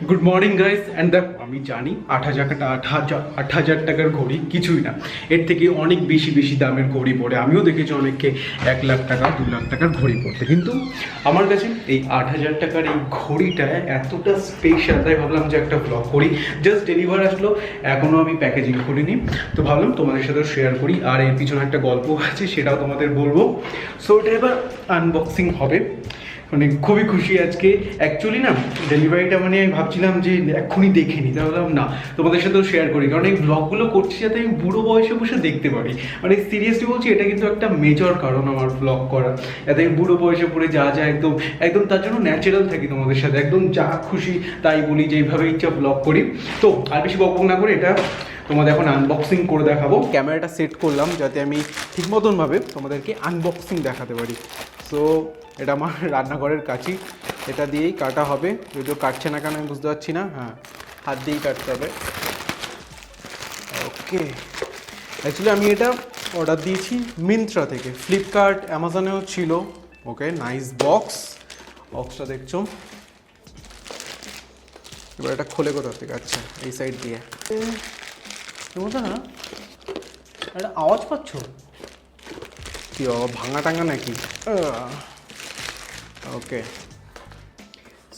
Good morning guys and দেখো আমি জানি 8,000 টাকার ঘড়ি কিছুই না, এর থেকে অনেক বেশি বেশি দামের ঘড়ি পড়ে। আমিও দেখেছি অনেককে 1 লাখ টাকা 2 লাখ টাকার ঘড়ি পড়তে, কিন্তু আমার কাছে এই 8,000 টাকার এই ঘড়িটা এতটা স্পেশাল, তাই ভাবলাম যে একটা ব্লগ করি। জাস্ট ডেলিভার আসলো, এখনও আমি প্যাকেজিং করিনি, তো ভাবলাম তোমাদের সাথেও শেয়ার করি। আর এর পিছনে একটা গল্প আছে, সেটাও তোমাদের বলবো। সো এটা এবার আনবক্সিং হবে, মানে খুবই খুশি আজকে। অ্যাকচুয়ালি না, ডেলিভারিটা মানে আমি ভাবছিলাম যে এক্ষুনি দেখে নিই, তাহলে না তোমাদের সাথেও শেয়ার করি, কারণ এই ব্লগগুলো করছি যাতে আমি বুড়ো বয়সে বসে দেখতে পারি। মানে সিরিয়াসলি বলছি, এটা কিন্তু একটা মেজর কারণ আমার ব্লগ করা, যাতে আমি বুড়ো বয়সে পড়ে যা যা একদম একদম তার জন্য ন্যাচারাল থাকি তোমাদের সাথে, একদম যা খুশি তাই বলি, যেইভাবে ইচ্ছা ব্লগ করি। তো আর বেশি বকবক না করে এটা তোমাদের এখন আনবক্সিং করে দেখাবো। ক্যামেরাটা সেট করলাম যাতে আমি ঠিক মতনভাবে তোমাদেরকে আনবক্সিং দেখাতে পারি। সো এটা আমার রান্নাঘরের কাছি, এটা দিয়েই কাটা হবে। যদিও কাটছে না কেন আমি বুঝতে পারছি না। হ্যাঁ, হাত দিয়েই কাটতে হবে। ওকে, অ্যাকচুয়ালি আমি এটা অর্ডার দিয়েছি মিন্ত্রা থেকে, ফ্লিপকার্ট অ্যামাজনেও ছিল। ওকে, নাইস বক্সটা দেখছো। এবার এটা খোলে কোথা থেকে? আচ্ছা, এই সাইড দিয়ে। বলতো না, একটা আওয়াজ পাচ্ছ কি? ভাঙা টাঙা নাকি? Okay,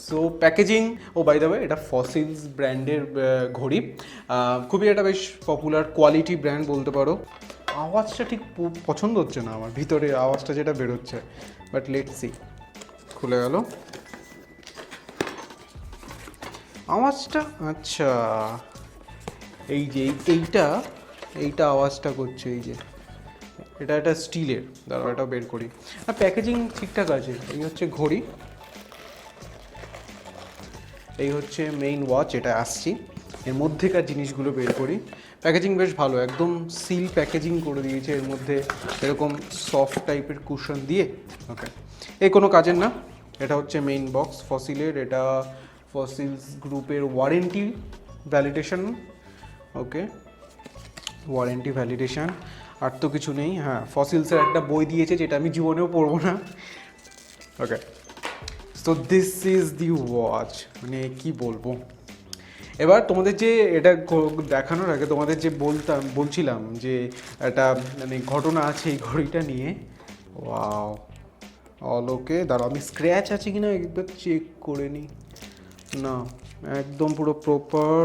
so packaging. Oh by the way, এটা ফসিলস ব্র্যান্ডের ঘড়ি, খুবই একটা বেশ পপুলার কোয়ালিটি ব্র্যান্ড বলতে পারো। আওয়াজটা ঠিক পছন্দ হচ্ছে না আমার, ভিতরে আওয়াজটা যেটা বেরোচ্ছে, বাট লেটস সি। খুলে গেল আওয়াজটা। আচ্ছা, এই যে এইটা আওয়াজটা করছে, এই যে এটা একটা স্টিলের, দাঁড়াও এটা বের করি। আর প্যাকেজিং ঠিকঠাক আছে। এই হচ্ছে ঘড়ি, এই হচ্ছে মেইন ওয়াচ, এটা আসছি। এর মধ্যেকার জিনিসগুলো বের করি। প্যাকেজিং বেশ ভালো, একদম সিল প্যাকেজিং করে দিয়েছে। এর মধ্যে এরকম সফট টাইপের কুশন দিয়ে। ওকে, এই কোনো কাজের না। এটা হচ্ছে মেইন বক্স ফসিলের, এটা ফসিলস গ্রুপের ওয়ারেন্টি ভ্যালিডেশন। ওকে, ওয়ারেন্টি ভ্যালিডেশন, আর তো কিছু নেই। হ্যাঁ, ফসিলসের একটা বই দিয়েছে, যেটা আমি জীবনেও পড়বো না। Okay, so this is the watch. মানে কি বলবো, এবার তোমাদের যে এটা দেখানোর আগে তোমাদের যে বলছিলাম যে একটা মানে ঘটনা আছে এই ঘড়িটা নিয়ে। ওয়াও, অল ওকে। দাঁড়াও, আমি স্ক্র্যাচ আছে কিনা একবার চেক করে নিই। না, একদম পুরো প্রপার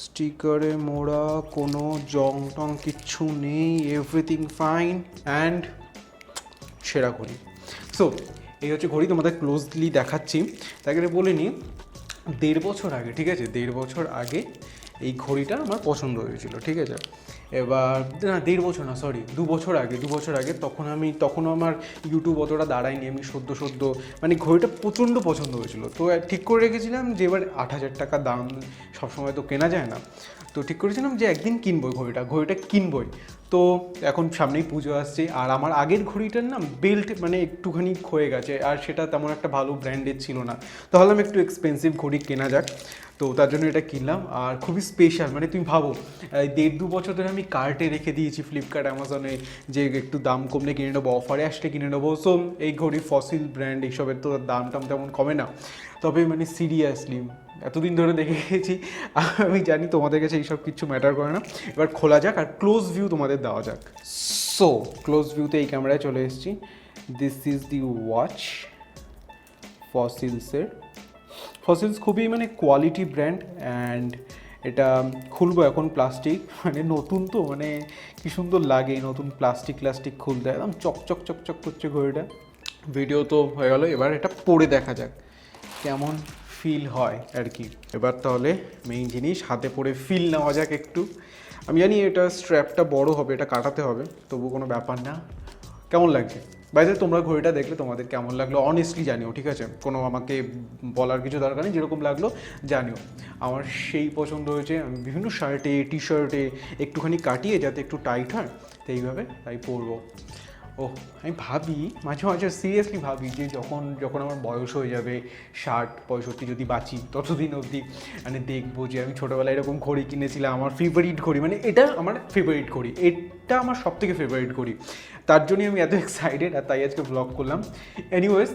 স্টিকারে মোড়া, কোনো জং টং কিচ্ছু নেই, এভরিথিং ফাইন অ্যান্ড সেরা ঘড়ি। সো এই হচ্ছে ঘড়ি, তোমাদের ক্লোজলি দেখাচ্ছি। তাকে বলে নিই, 1.5 বছর আগে, ঠিক আছে, 1.5 বছর আগে এই ঘড়িটা আমার পছন্দ হয়েছিল, ঠিক আছে। এবার না, 1.5 বছর না, সরি, 2 বছর আগে, তখনও আমার ইউটিউব অতটা দাঁড়ায়নি। আমি সদ্য মানে ঘড়িটা প্রচণ্ড পছন্দ হয়েছিল। তো ঠিক করে রেখেছিলাম যে এবার 8,000 টাকা দাম, সবসময় তো কেনা যায় না। তো ঠিক করেছিলাম যে একদিন কিনবই ঘড়িটা কিনবই। তো এখন সামনেই পুজো আসছে, আর আমার আগের ঘড়িটার না বেল্ট মানে একটুখানি ক্ষয়ে গেছে, আর সেটা তেমন একটা ভালো ব্র্যান্ডের ছিল না। তাহলে আমি একটু এক্সপেন্সিভ ঘড়ি কেনা যাক, তো তার জন্য এটা কিনলাম। আর খুবই স্পেশাল, মানে তুমি ভাবো 1.5-2 বছর ধরে আমি কার্টে রেখে দিয়েছি ফ্লিপকার্ট অ্যামাজনে, যে একটু দাম কমলে কিনে নেবো, অফারে আসলে কিনে নেবো। সো এই ঘড়ি ফসিল ব্র্যান্ড, এইসবের তো দাম তেমন কমে না। তবে মানে সিরিয়াসলি এতদিন ধরে দেখে গেছি, আমি জানি তোমাদের কাছে এইসব কিছু ম্যাটার করে না। এবার খোলা যাক আর ক্লোজ ভিউ তোমাদের দেওয়া যাক। সো ক্লোজ ভিউতে এই ক্যামেরায় চলে এসেছি। দিস ইজ দি ওয়াচ ফসিলসের। ফসিলস খুবই মানে কোয়ালিটি ব্র্যান্ড, অ্যান্ড এটা খুলবো এখন। প্লাস্টিক মানে নতুন, তো মানে কি সুন্দর লাগে নতুন প্লাস্টিক খুলতে, একদম চকচক করছে ঘড়িটা। ভিডিও তো হয়ে গেল, এবার এটা পরে দেখা যাক কেমন ফিল হয় আর কি। এবার তাহলে মেইন জিনিস, হাতে পরে ফিল নেওয়া যাক একটু। আমি জানি এটা স্ট্র্যাপটা বড় হবে, এটা কাটাতে হবে, তবু কোনো ব্যাপার না। কেমন লাগছে বাইরে? তোমরা ঘড়িটা দেখলে তোমাদের কেমন লাগলো অনেস্টলি জানিও, ঠিক আছে? কোনো আমাকে বলার কিছু দরকার নেই, যেরকম লাগলো জানিও। আমার সেই পছন্দ হয়েছে। আমি বিভিন্ন শার্টে টি শার্টে একটুখানি কাটিয়ে যাতে একটু টাইট হয়, তো এইভাবে তাই পরবো। ও, আমি ভাবি মাঝে সিরিয়াসলি ভাবি যে যখন আমার বয়স হয়ে যাবে 60-65, যদি বাঁচি ততদিন অবধি মানে দেখবো যে আমি ছোটোবেলায় এরকম ঘড়ি কিনেছিলাম, আমার ফেভারিট ঘড়ি, মানে এটা আমার ফেভারিট ঘড়ি, এটা আমার সব থেকে ফেভারিট ঘড়ি। তার জন্যই আমি এত এক্সাইটেড, আর তাই আজকে ব্লগ করলাম। এনিওয়েজ,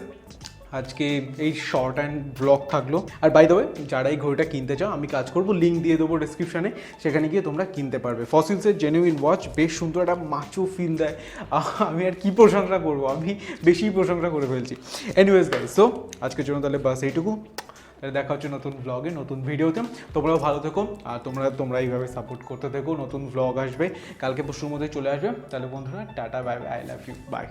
আজকে এই শর্ট অ্যান্ড ব্লগ থাকলো। আর বাই দ্য ওয়ে, যারা এই ঘড়িটা কিনতে চাও আমি কাজ করবো, লিঙ্ক দিয়ে দেবো ডিসক্রিপশানে, সেখানে গিয়ে তোমরা কিনতে পারবে। ফসিলসের জেনুইন ওয়াচ, বেশ সুন্দর একটা মাচো ফিল দেয়। আমি আর কি প্রশংসা করবো, আমি বেশি প্রশংসা করে ফেলছি। এনিওয়েজ গাইস, সো আজকের জন্য তাহলে বাস এইটুকু। তাহলে দেখা হচ্ছে নতুন ব্লগে, নতুন ভিডিওতে। তোমরাও ভালো থেকো, আর তোমরা এইভাবে সাপোর্ট করতে থেকো। নতুন ব্লগ আসবে কালকে পরশুর মধ্যে চলে আসবে। তাহলে বন্ধুরা tata, bye bye, I love you, by.